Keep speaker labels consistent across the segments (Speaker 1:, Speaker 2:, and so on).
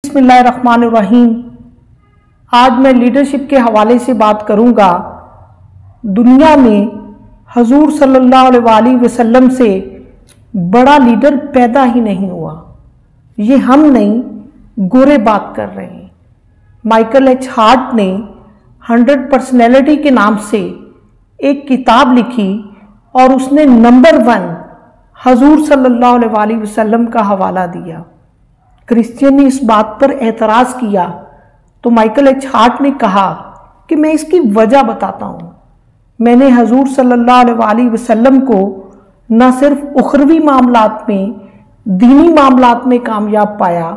Speaker 1: बिस्मिल्लाहिर्रहमानिर्रहीम। आज मैं लीडरशिप के हवाले से बात करूंगा। दुनिया में हजूर सल्लल्लाहु अलैहि वसल्लम से बड़ा लीडर पैदा ही नहीं हुआ। ये हम नहीं, गोरे बात कर रहे हैं। माइकल एच हार्ट ने 100 पर्सनैलिटी के नाम से एक किताब लिखी और उसने नंबर 1 हजूर सल्लल्लाहु अलैहि वसल्लम का हवाला दिया। क्रिश्चियन ने इस बात पर एतराज़ किया तो माइकल एच हार्ट ने कहा कि मैं इसकी वजह बताता हूँ। मैंने हजूर सल्लल्लाहु अलैहि वसल्लम को न सिर्फ उखरवी मामलात में, दीनी मामलात में कामयाब पाया,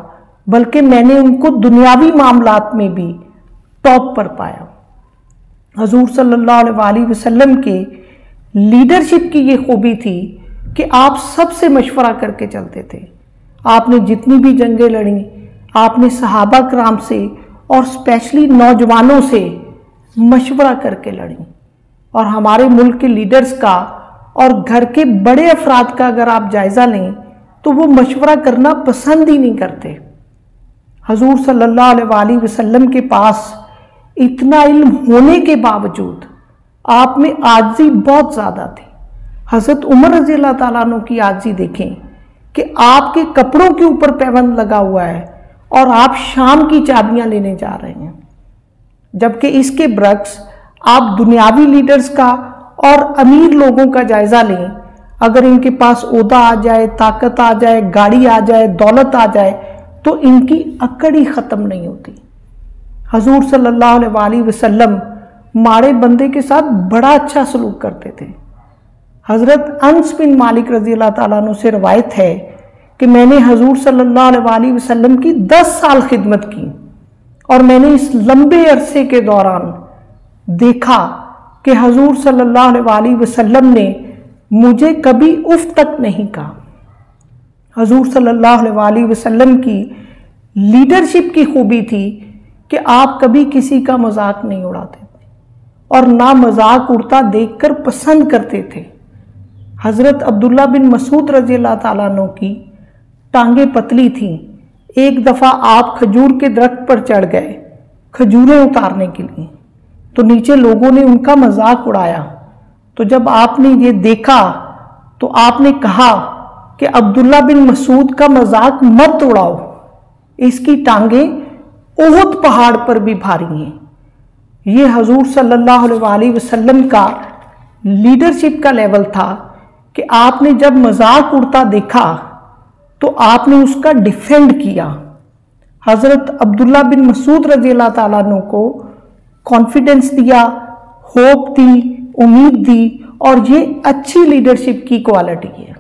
Speaker 1: बल्कि मैंने उनको दुनियावी मामलात में भी टॉप पर पाया। हजूर सल्लल्लाहु अलैहि वसल्लम के लीडरशिप की ये खूबी थी कि आप सबसे मशवरा करके चलते थे। आपने जितनी भी जंगें लड़ी, आपने सहाबा कराम से और स्पेशली नौजवानों से मशवरा करके लड़ी। और हमारे मुल्क के लीडर्स का और घर के बड़े अफराद का अगर आप जायज़ा लें तो वो मशवरा करना पसंद ही नहीं करते। हजूर सल्लल्लाहु अलैहि वसल्लम के पास इतना इल्म होने के बावजूद आप में आजिज़ी बहुत ज़्यादा थी। हज़रत उमर रज़ी अल्लाह ताला अन्हु की आजिज़ी देखें कि आपके कपड़ों के ऊपर पैबंद लगा हुआ है और आप शाम की चाबियां लेने जा रहे हैं। जबकि इसके बरक्स आप दुनियावी लीडर्स का और अमीर लोगों का जायजा लें, अगर इनके पास ओहदा आ जाए, ताकत आ जाए, गाड़ी आ जाए, दौलत आ जाए तो इनकी अकड़ ही ख़त्म नहीं होती। हजूर सल्लल्लाहु अलैहि वसल्लम माड़े बंदे के साथ बड़ा अच्छा सलूक करते थे। हज़रत अनस बिन मालिक रज़ी अल्लाह ताला अन्हु से रवायत है कि मैंने हजूर सल्लल्लाहु अलैहि वसल्लम की 10 साल खिदमत की और मैंने इस लंबे अरसे के दौरान देखा कि हजूर सल्लल्लाहु अलैहि वसल्लम ने मुझे कभी उफ तक नहीं कहा। हजूर सल्लल्लाहु अलैहि वसल्लम की लीडरशिप की खूबी थी कि आप कभी किसी का मजाक नहीं उड़ाते थे और ना मजाक उड़ता देखकर पसंद करते थे। हज़रत अब्दुल्ला बिन मसूद रज़ी अल्लाह ताला अन्हु की टांगें पतली थीं। एक दफ़ा आप खजूर के दरख्त पर चढ़ गए खजूरें उतारने के लिए, तो नीचे लोगों ने उनका मजाक उड़ाया। तो जब आपने ये देखा तो आपने कहा कि अब्दुल्ला बिन मसूद का मजाक मत उड़ाओ, इसकी टांगें ओहद पहाड़ पर भी भारी हैं। ये हजूर सल्लल्लाहु अलैहि वसल्लम का लीडरशिप का लेवल था कि आपने जब मजाक उड़ता देखा तो आपने उसका डिफेंड किया। हज़रत अब्दुल्ला बिन मसूद रज़ी अल्लाह ताला अन्हु को कॉन्फिडेंस दिया, होप दी, उम्मीद दी, और ये अच्छी लीडरशिप की क्वालिटी है।